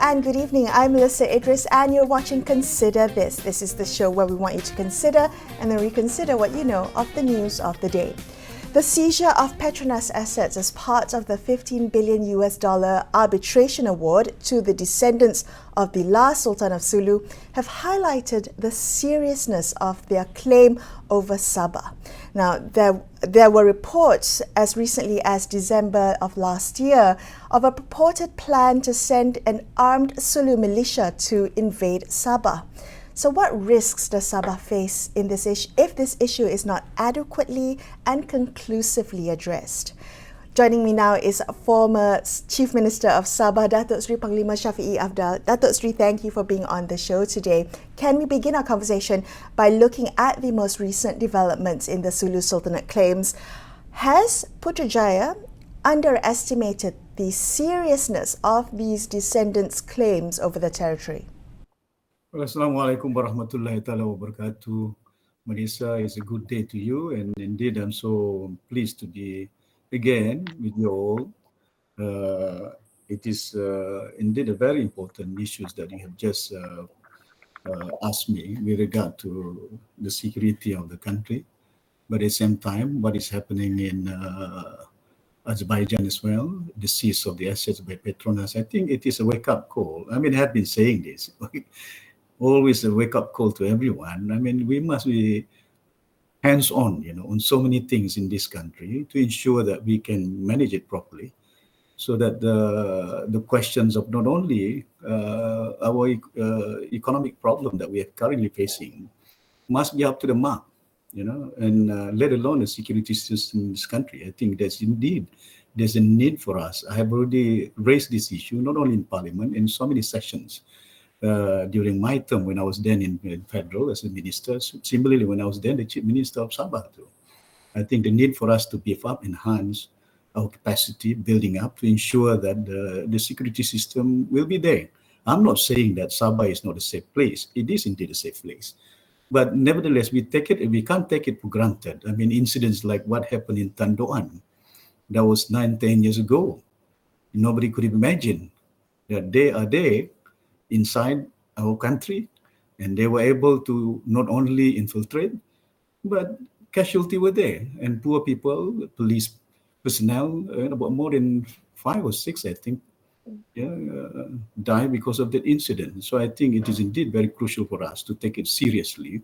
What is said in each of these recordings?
and good evening. I'm Melissa Idris and you're watching Consider This. This is the show where we want you to consider and then reconsider what you know of the news of the day. The seizure of Petronas assets as part of the $15 billion arbitration award to the descendants of the last Sultan of Sulu have highlighted the seriousness of their claim over Sabah. Now, there were reports as recently as December of last year of a purported plan to send an armed Sulu militia to invade Sabah. So what risks does Sabah face in this issue if this issue is not adequately and conclusively addressed? Joining me now is former Chief Minister of Sabah, Datuk Seri Panglima Shafiee Afdal. Datuk Seri, thank you for being on the show today. Can we begin our conversation by looking at the most recent developments in the Sulu Sultanate claims? Has Putrajaya underestimated the seriousness of these descendants' claims over the territory? Well, Assalamualaikum warahmatullahi ta'ala wabarakatuh. Melissa, it's a good day to you, and indeed I'm so pleased to be again with you all. It is indeed a very important issues that you have just asked me with regard to the security of the country, but at the same time, what is happening in Azerbaijan as well, the seize of the assets by Petronas. I think it is a wake-up call. I mean, I have been saying this. Always a wake-up call to everyone. I mean, we must be hands-on, on so many things in this country to ensure that we can manage it properly, so that the questions of not only our economic problem that we are currently facing must be up to the mark, and let alone the security system in this country. I think there's a need for us. I have already raised this issue, not only in Parliament, in so many sessions. During my term when I was then in federal as a minister, similarly when I was then the chief minister of Sabah too. I think the need for us to beef up, enhance our capacity, building up to ensure that the security system will be there. I'm not saying that Sabah is not a safe place. It is indeed a safe place. But nevertheless, we can't take it for granted. I mean, incidents like what happened in Tandoan, that was 9-10 years ago. Nobody could imagine that they are there inside our country, and they were able to not only infiltrate, but casualty were there, and poor people, police personnel, about more than 5 or 6, I think, died because of that incident. So I think it is indeed very crucial for us to take it seriously,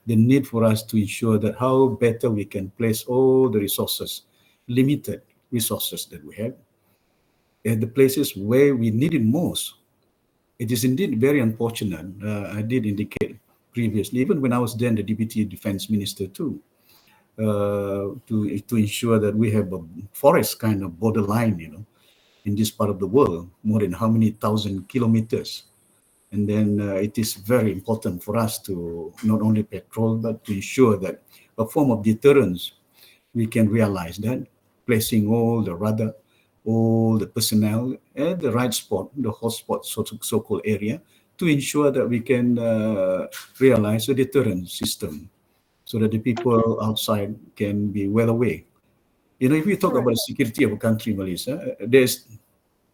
the need for us to ensure that how better we can place all the resources, limited resources that we have, at the places where we need it most. It is indeed very unfortunate. I did indicate previously, even when I was then the Deputy Defense Minister too, to ensure that we have a forest kind of borderline, in this part of the world, more than how many thousand kilometers. And then it is very important for us to not only patrol, but to ensure that a form of deterrence, we can realize that, placing all the personnel at the right spot, the hotspot so-called area, to ensure that we can realize a deterrent system so that the people outside can be well away. If we talk about the security of a country, Melissa, there's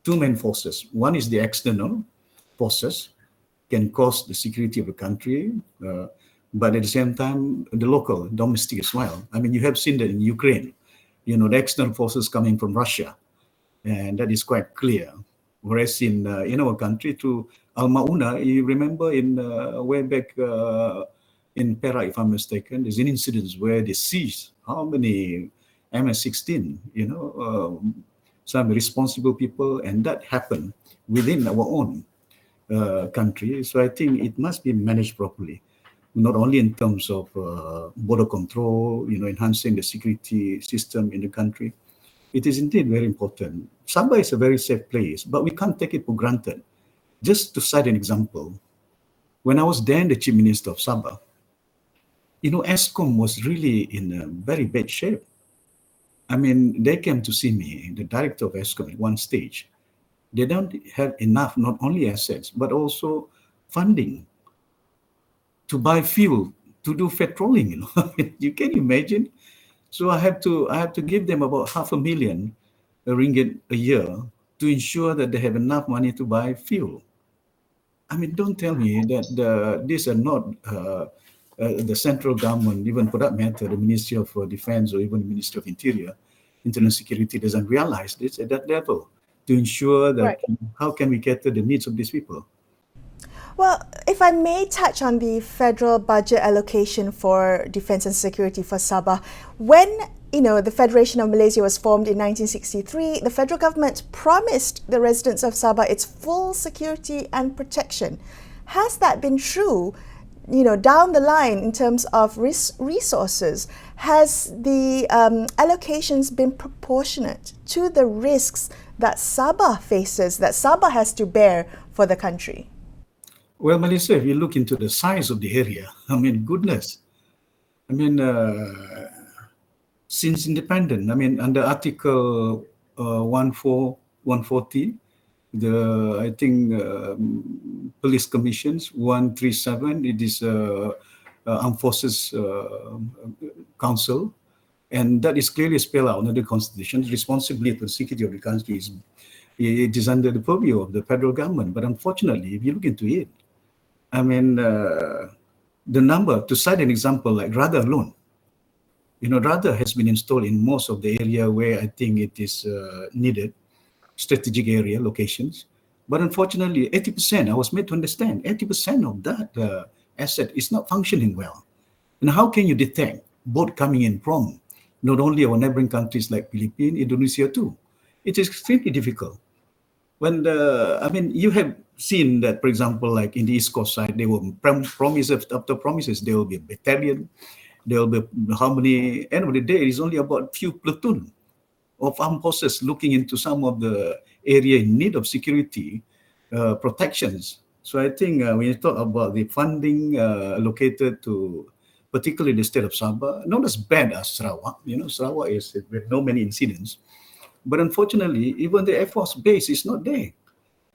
two main forces. One is the external forces, can cause the security of a country, but at the same time, the local, domestic as well. I mean, you have seen that in Ukraine, the external forces coming from Russia, and that is quite clear. Whereas in our country, through Al-Mauna, you remember in way back in Perak, if I'm mistaken, there's an incident where they seized how many MS-16, some responsible people, and that happened within our own country. So I think it must be managed properly, not only in terms of border control, enhancing the security system in the country. It is indeed very important. Sabah is a very safe place, but we can't take it for granted. Just to cite an example, when I was then the Chief Minister of Sabah, ESCOM was really in a very bad shape. I mean, they came to see me, the director of ESCOM, at one stage. They don't have enough, not only assets, but also funding to buy fuel, to do patrolling, You can imagine? So I have to give them about $500,000 ringgit a year to ensure that they have enough money to buy fuel. I mean, don't tell me that these are not the central government, even for that matter, the Ministry of Defense or even the Ministry of Interior, Internal Security doesn't realize this at that level to ensure that Right. how can we cater the needs of these people. Well, if I may touch on the federal budget allocation for defense and security for Sabah, when the Federation of Malaysia was formed in 1963, the federal government promised the residents of Sabah its full security and protection. Has that been true? Down the line in terms of resources, has the allocations been proportionate to the risks that Sabah faces, that Sabah has to bear for the country? Well, Melissa, if you look into the size of the area, I mean, goodness, I mean, since independent, I mean, under Article 140, I think Police Commissions 137, it is Armed Forces Council, and that is clearly spelled out in the Constitution. Responsibility for the security of the country it is under the purview of the federal government. But unfortunately, if you look into it, I mean, the number, to cite an example like Radar alone, Radar has been installed in most of the area where I think it is needed, strategic area locations. But unfortunately, 80%, I was made to understand, 80% of that asset is not functioning well. And how can you detect boat coming in from not only our neighboring countries like Philippines, Indonesia too? It is extremely difficult. When you have seen that, for example, like in the East Coast side, they will promises after promises, there will be a battalion, there will be how many, end of the day, it's only about few platoon of armed forces looking into some of the area in need of security protections. So I think when you talk about the funding allocated to particularly the state of Sabah, not as bad as Sarawak. Sarawak is with no many incidents. But unfortunately, even the Air Force base is not there.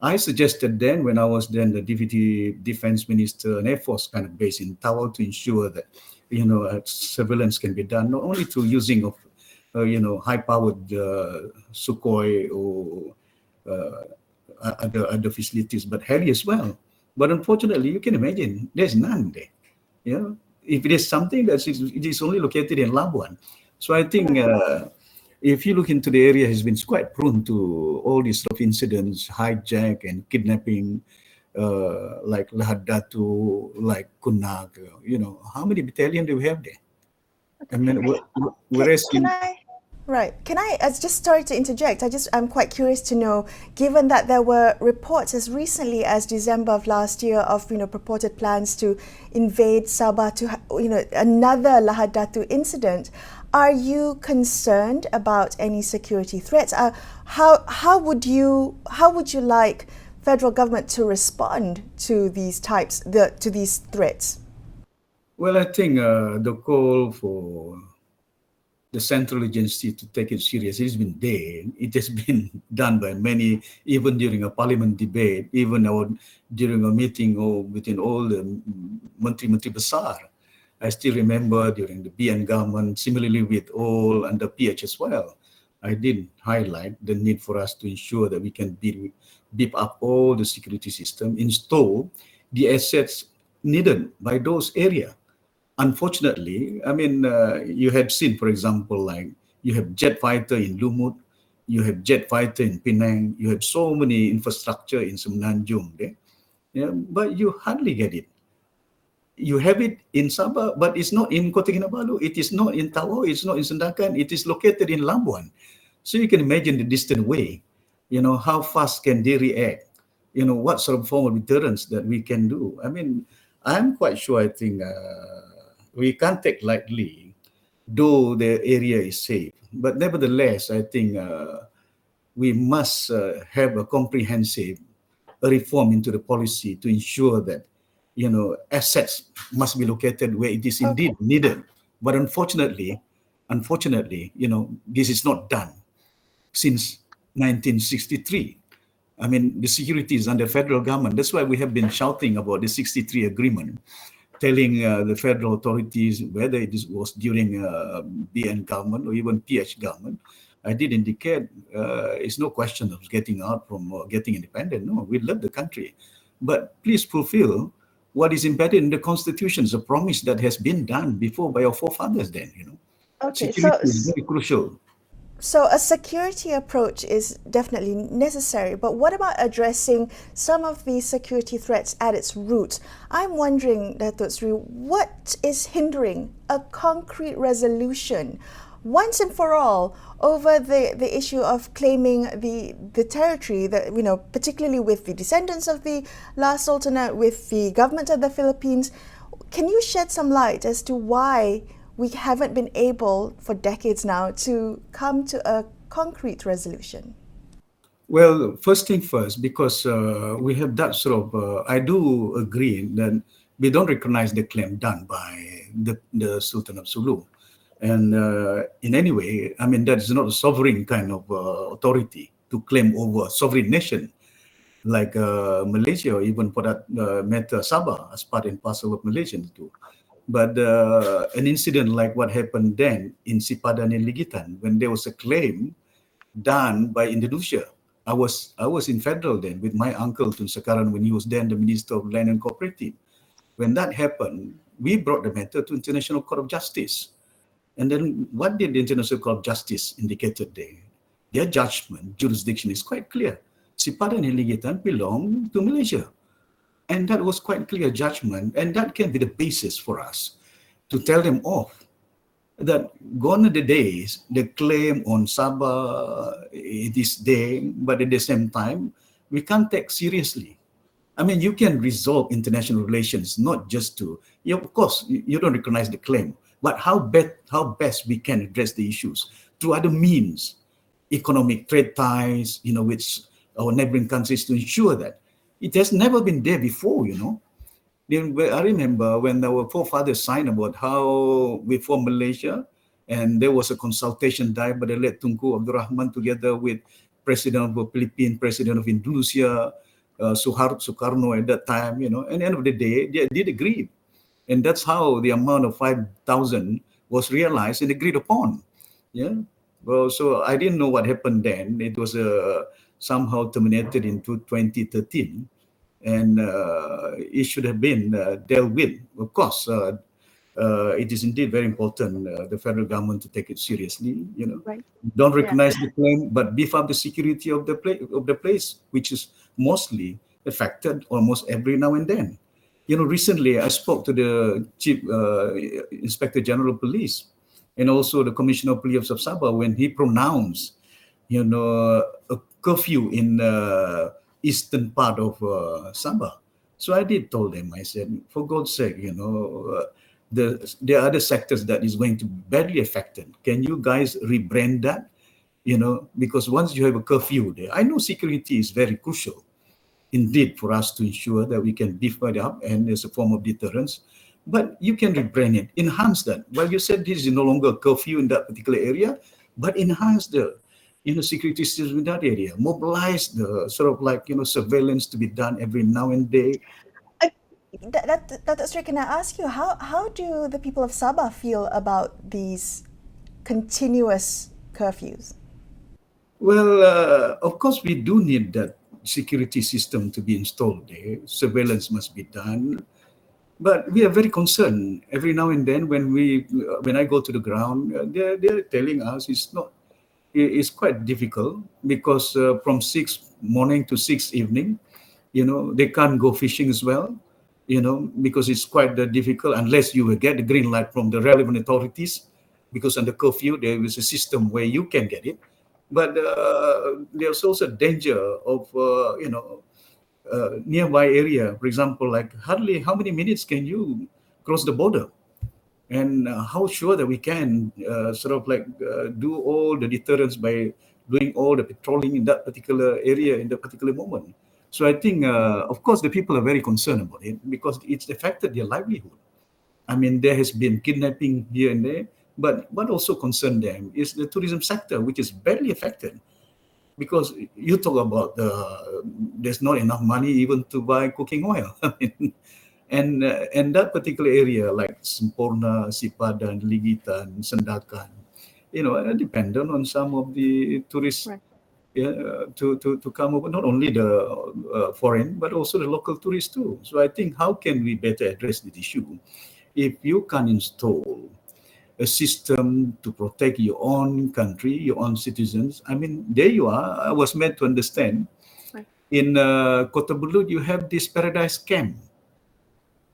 I suggested then, when I was then the Deputy Defense Minister, an Air Force kind of base in Tawau to ensure that, surveillance can be done, not only through using of, high-powered Sukhoi or other facilities, but heli as well. But unfortunately, you can imagine, there's none there. If it is something it is only located in Labuan. So I think if you look into the area, has been quite prone to all these sort of incidents, hijack and kidnapping, like Lahad Datu, like Kunag. How many battalion do we have there? I mean, whereas Can I? Right. Can I just sorry to interject? I'm quite curious to know, given that there were reports as recently as December of last year of purported plans to invade Sabah, to another Lahad Datu incident. Are you concerned about any security threats? How would you like federal government to respond to these threats? Well, I think the call for the central agency to take it serious, it's been there. It has been done by many, even during a parliament debate, even during a meeting or within all the Menteri Besar. I still remember during the BN government, similarly with all under PH as well, I did highlight the need for us to ensure that we can beef up all the security system, install the assets needed by those areas. Unfortunately, I mean, you have seen, for example, like you have jet fighter in Lumut, you have jet fighter in Penang, you have so many infrastructure in Semenanjung there, but you hardly get it. You have it in Sabah, but it's not in Kota Kinabalu, it is not in Tawau, it's not in Sandakan, it is located in Labuan. So you can imagine the distant way, how fast can they react, what sort of form of deterrence that we can do. I mean, I'm quite sure, I think, we can't take lightly, though the area is safe. But nevertheless, I think we must have a comprehensive reform into the policy to ensure that, assets must be located where it is indeed needed. But unfortunately, this is not done since 1963. I mean, the security is under federal government. That's why we have been shouting about the 63 agreement, telling the federal authorities, whether it was during BN government or even PH government, I did indicate it's no question of getting out from getting independent. No, we love the country. but please fulfill what is embedded in the constitutions, a promise that has been done before by our forefathers then, Okay, Security is very crucial. so a security approach is definitely necessary, but what about addressing some of these security threats at its root? I'm wondering, Datuk Sri, what is hindering a concrete resolution once and for all over the issue of claiming the territory that, particularly with the descendants of the last sultanate, with the government of the Philippines? Can you shed some light as to why we haven't been able for decades now to come to a concrete resolution? Well, first thing first, because we have that sort of, I do agree that we don't recognize the claim done by the Sultan of Sulu. And in any way, I mean, that is not a sovereign kind of authority to claim over a sovereign nation like Malaysia, or even for that matter, Sabah, as part and parcel of Malaysians too. But an incident like what happened then in Sipadan and Ligitan, when there was a claim done by Indonesia. I was in federal then with my uncle Tun Sekaran when he was then the Minister of Land and Cooperative. When that happened, we brought the matter to International Court of Justice. And then what did the International Court of Justice indicated there? Their judgment, jurisdiction is quite clear. Sipadan and Ligitan belong to Malaysia. And that was quite clear judgment, and that can be the basis for us to tell them off that gone are the days, the claim on Sabah this day, but at the same time, we can't take seriously. I mean, you can resolve international relations, not just to, of course, you don't recognize the claim, but how best we can address the issues through other means, economic trade ties, with our neighboring countries to ensure that it has never been there before, I remember when our forefathers signed about how we formed Malaysia, and there was a consultation done by the late Tunku Abdul Rahman together with President of the Philippines, President of Indonesia, Sukarno at that time, and at the end of the day, they did agree. And that's how the amount of 5,000 was realized and agreed upon. Yeah. Well, so I didn't know what happened then. It was somehow terminated in 2013. And it should have been dealt with. Of course, it is indeed very important the federal government to take it seriously. Right. Don't recognize the claim, but beef up the security of the place, which is mostly affected almost every now and then. Recently I spoke to the Chief Inspector General of Police and also the Commissioner of Police of Sabah when he pronounced, a curfew in eastern part of Sabah. So I did told them, I said, for God's sake, there are other sectors that is going to be badly affected. Can you guys rebrand that? Because once you have a curfew there, I know security is very crucial indeed for us to ensure that we can beef it up and as a form of deterrence. But you can rebrand it, enhance that. Well, you said this is no longer a curfew in that particular area, but enhance the security system in that area. Mobilize the sort of surveillance to be done every now and then. That's right. Can I ask you, how do the people of Sabah feel about these continuous curfews? Well, of course, we do need that security system to be installed there. Surveillance must be done. But we are very concerned every now and then when I go to the ground, they're telling us it's quite difficult because from 6 morning to 6 evening, they can't go fishing as well, because it's quite difficult unless you get the green light from the relevant authorities, because under curfew, there is a system where you can get it. But there's also danger of, nearby area. For example, like hardly how many minutes can you cross the border? And how sure that we can do all the deterrence by doing all the patrolling in that particular area in that particular moment. So I think, of course, the people are very concerned about it because it's affected their livelihood. I mean, there has been kidnapping here and there, but what also concerns them is the tourism sector, which is badly affected. Because you talk about there's not enough money even to buy cooking oil. And that particular area like Semporna, Sipadan, Ligitan, Sendakan, are dependent on some of the tourist to come over, not only the foreign, but also the local tourists too. So I think how can we better address this issue if you can install a system to protect your own country, your own citizens? I mean, there you are. I was meant to understand. Right. In Kota Belud, you have this paradise camp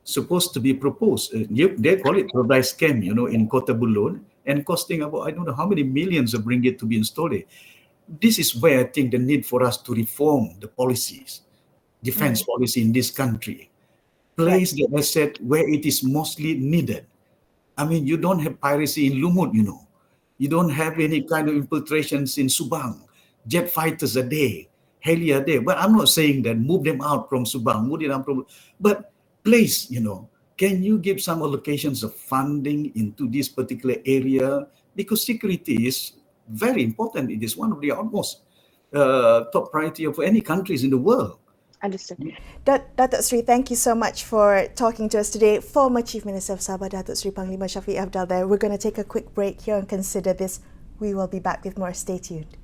supposed to be proposed. They call it paradise camp, in Kota Belud, and costing about, I don't know how many millions of ringgit to be installed. This is where I think the need for us to reform the policies, defense policy in this country. Place the asset where it is mostly needed. I mean, you don't have piracy in Lumut, You don't have any kind of infiltrations in Subang. Jet fighters a day, heli a day. But I'm not saying that move them out from Subang, move them out from, but please, can you give some allocations of funding into this particular area? Because security is very important. It is one of the utmost top priority of any countries in the world. Understood. Datuk Sri, thank you so much for talking to us today. Former Chief Minister of Sabah, Datuk Sri Panglima Shafiq Afdal there. We're going to take a quick break here and consider this. We will be back with more. Stay tuned.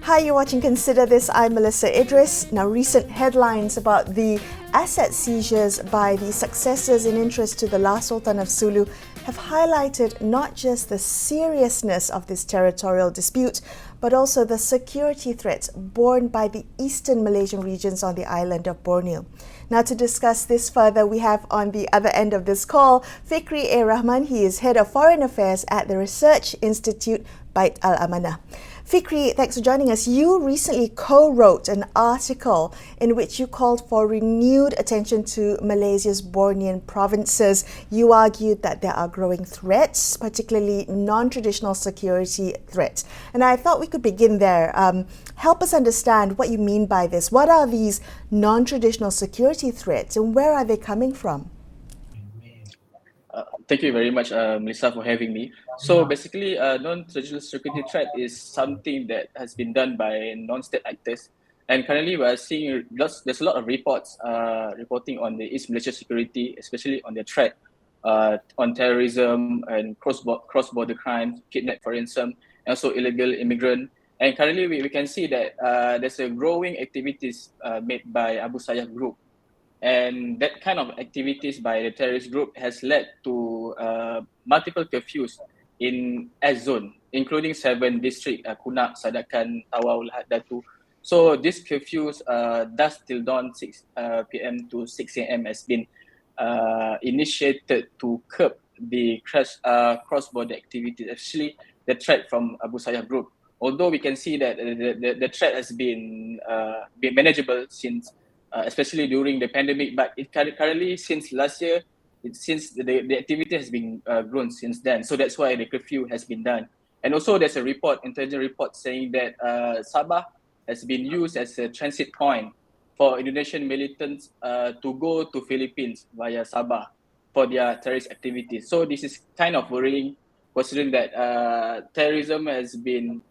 Hi, you're watching Consider This. I'm Melissa Idris. Now, recent headlines about the asset seizures by the successors in interest to the last Sultan of Sulu have highlighted not just the seriousness of this territorial dispute, but also the security threats borne by the eastern Malaysian regions on the island of Borneo. Now, to discuss this further, we have on the other end of this call, Fikri A. Rahman. He is Head of Foreign Affairs at the Research Institute, Bait Al-Amanah. Fikri, thanks for joining us. You recently co-wrote an article in which you called for renewed attention to Malaysia's Bornean provinces. You argued that there are growing threats, particularly non-traditional security threats. And I thought we could begin there. Help us understand what you mean by this. What are these non-traditional security threats and where are they coming from? Thank you very much, Melissa, for having me. So basically, non-traditional security threat is something that has been done by non-state actors. And currently, we are seeing there's a lot of reports reporting on the East Malaysia security, especially on the threat on terrorism and cross-border crimes, kidnap for ransom, and also illegal immigrant. And currently, we can see that there's a growing activities made by Abu Sayyaf Group. And that kind of activities by the terrorist group has led to multiple curfews in S zone, including 7 districts, Kunak, Sadakan, Tawau, Lahad Datu. So these curfews dusk till dawn 6 p.m. to 6 a.m. has been initiated to curb the cross-border activities, especially the threat from Abu Sayyaf Group. Although we can see that the threat has been manageable since especially during the pandemic, but it currently since last year, since the activity has been grown since then. So that's why the curfew has been done. And also there's a intelligence report saying that Sabah has been used as a transit point for Indonesian militants to go to Philippines via Sabah for their terrorist activities. So this is kind of worrying, considering that terrorism has been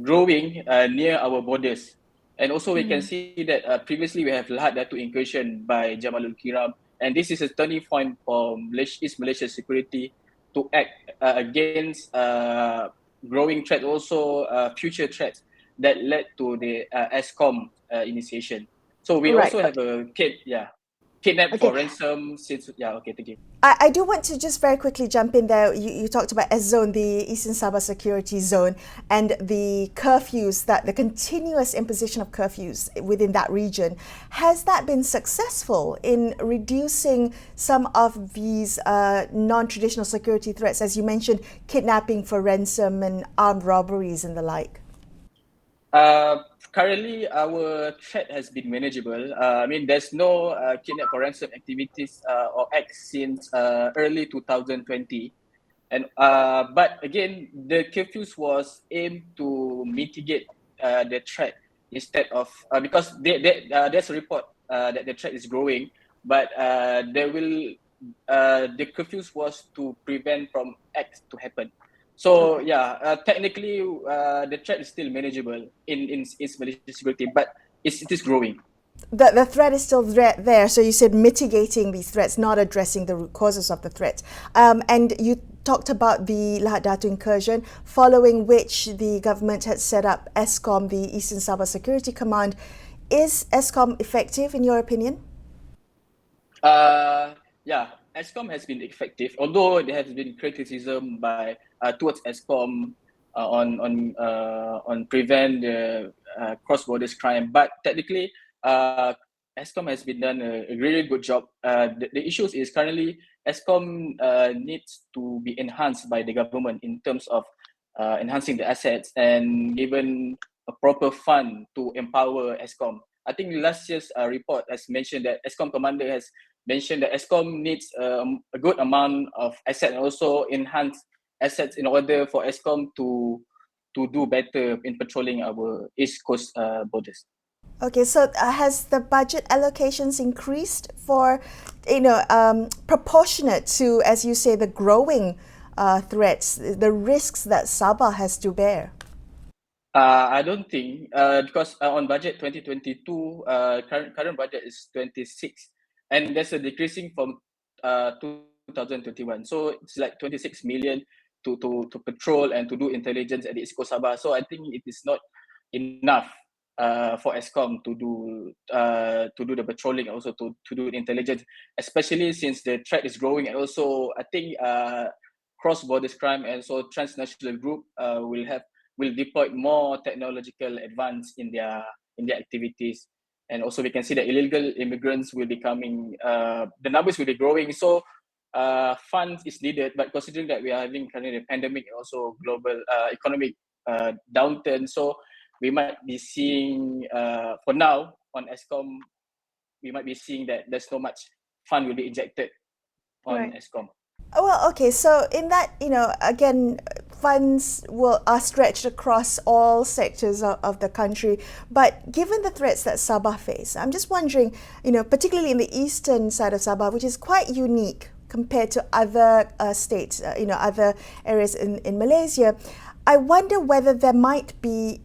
growing near our borders. And also we can see that previously we have Lahad Datu incursion by Jamalul Kiram, and this is a turning point for East Malaysia security to act against growing threat, also future threats that led to the ESCOM initiation. So we also have a kidnap for ransom since, thank you. I do want to just very quickly jump in there. You talked about S Zone, the Eastern Sabah Security Zone, and the curfews, that the continuous imposition of curfews within that region. Has that been successful in reducing some of these non-traditional security threats, as you mentioned, kidnapping for ransom and armed robberies and the like? Currently, our threat has been manageable. I mean, there's no kidnap for ransom activities or acts since early 2020. And but again, the curfews was aimed to mitigate the threat instead of because there's a report that the threat is growing, but there will the curfews was to prevent from acts to happen. So technically, the threat is still manageable in Malaysian security, but it is growing. The threat is still there. So you said mitigating these threats, not addressing the root causes of the threats. And you talked about the Lahad Datu incursion, following which the government had set up ESCOM, the Eastern Sabah Security Command. Is ESCOM effective in your opinion? ESCOM has been effective, although there has been criticism by towards ESCOM on prevent the cross-border crime. But technically, ESCOM has been done a really good job. The issue is currently ESCOM needs to be enhanced by the government in terms of enhancing the assets and given a proper fund to empower ESCOM. I think last year's report has mentioned that ESCOM commander has mentioned that ESCOM needs a good amount of assets and also enhanced assets in order for ESCOM to do better in patrolling our East Coast borders. Okay, so has the budget allocations increased for, proportionate to, as you say, the growing threats, the risks that Sabah has to bear? I don't think, because on budget 2022, current budget is 26, and there's a decreasing from 2021. So it's like 26 million to patrol and to do intelligence at the East Coast Sabah. So I think it is not enough for ESCOM to do the patrolling, also to do intelligence, especially since the threat is growing, and also I think cross-border crime and so transnational group will deploy more technological advance in their activities. And also we can see that illegal immigrants will be coming, the numbers will be growing. So funds is needed, but considering that we are having currently a pandemic and also global economic downturn, so we might be seeing, for now on ESCOM, we might be seeing that there's no much fund will be injected on ESCOM. Well, okay, so in that, again, funds are stretched across all sectors of the country. But given the threats that Sabah face, I'm just wondering, particularly in the eastern side of Sabah, which is quite unique compared to other states, other areas in Malaysia, I wonder whether there might be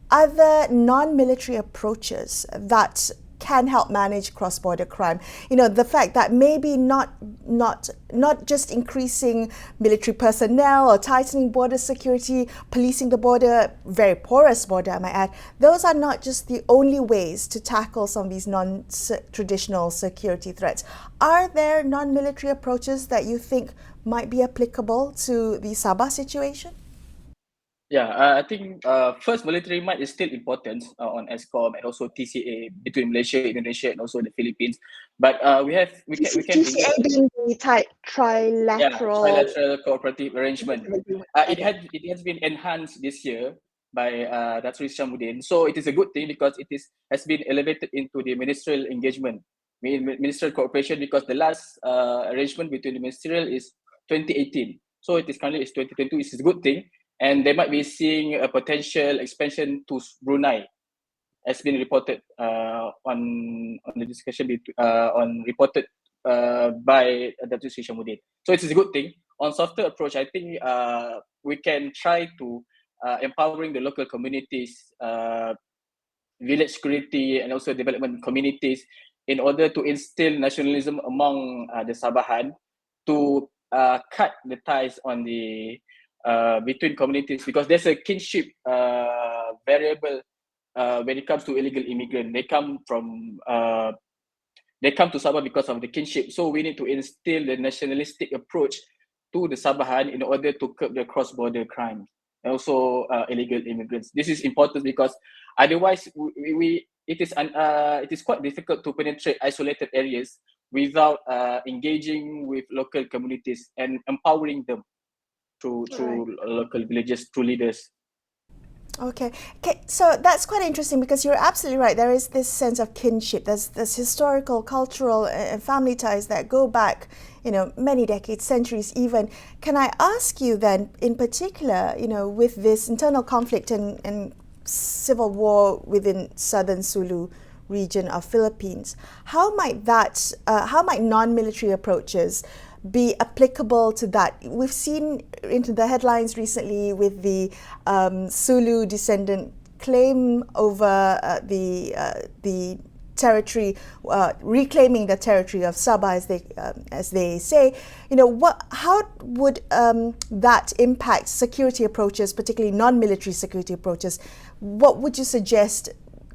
other non-military approaches that can help manage cross-border crime. The fact that maybe not just increasing military personnel or tightening border security, policing the border, very porous border, I might add, those are not just the only ways to tackle some of these non-traditional security threats. Are there non-military approaches that you think might be applicable to the Sabah situation? I think first military might is still important on ESCOM and also TCA between Malaysia, Indonesia, and also the Philippines. But we can TCA being the trilateral cooperative arrangement. It has been enhanced this year by Dr. Shammuddin. So it is a good thing because it has been elevated into the ministerial engagement, ministerial cooperation, because the last arrangement between the ministerial is 2018. So it is currently 2022. It's a good thing. And they might be seeing a potential expansion to Brunei, as been reported on the discussion reported by Dr. Shammuddin. So it is a good thing. On softer approach, I think we can try to empowering the local communities, village security, and also development communities in order to instill nationalism among the Sabahan, to cut the ties on the between communities, because there's a kinship variable when it comes to illegal immigrant. They come to Sabah because of the kinship. So we need to instill the nationalistic approach to the Sabahan in order to curb the cross-border crime and also illegal immigrants. This is important because otherwise it is quite difficult to penetrate isolated areas without engaging with local communities and empowering them through local villages, through leaders. Okay, so that's quite interesting because you're absolutely right. There is this sense of kinship. There's this historical, cultural, and family ties that go back, many decades, centuries even. Can I ask you then, in particular, with this internal conflict and civil war within southern Sulu region of Philippines. How might non-military approaches be applicable to that? We've seen into the headlines recently with the Sulu descendant claim over the territory, reclaiming the territory of Sabah, as they say. How would that impact security approaches, particularly non-military security approaches? What would you suggest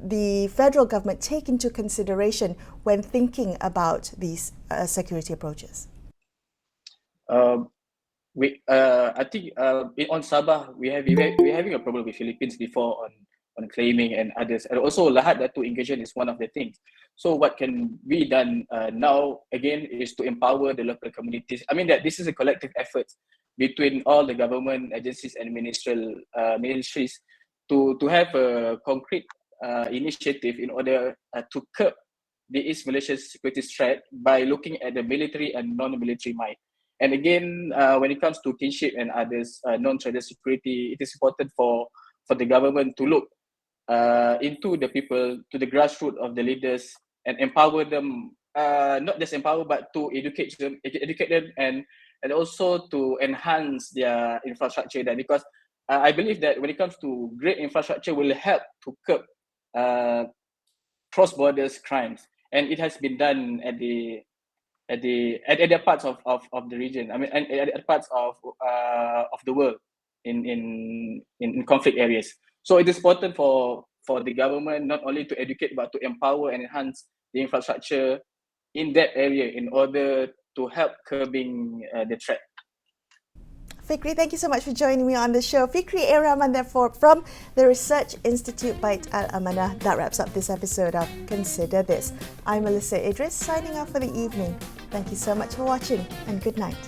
the federal government take into consideration when thinking about these security approaches? I think on Sabah we're having a problem with Philippines before on claiming and others, and also Lahat Datu engagement is one of the things. So what can be done now again is to empower the local communities. I mean that this is a collective effort between all the government agencies and ministries to have a concrete initiative in order to curb the East Malaysia security threat by looking at the military and non-military might. And again, when it comes to kinship and others, non-trader security, it is important for the government to look into the people, to the grassroots of the leaders, and empower them. Not just empower, but to educate them, and also to enhance their infrastructure. There, because I believe that when it comes to great infrastructure, will help to curb cross-border crimes, and it has been done at the parts of the region. I mean, and at parts of the world in conflict areas. So it is important for the government not only to educate but to empower and enhance the infrastructure in that area in order to help curbing the threat. Fikri, thank you so much for joining me on the show. Fikri A. Rahman, therefore, from the Research Institute Bait Al-Amanah. That wraps up this episode of Consider This. I'm Melissa Idris, signing off for the evening. Thank you so much for watching, and good night.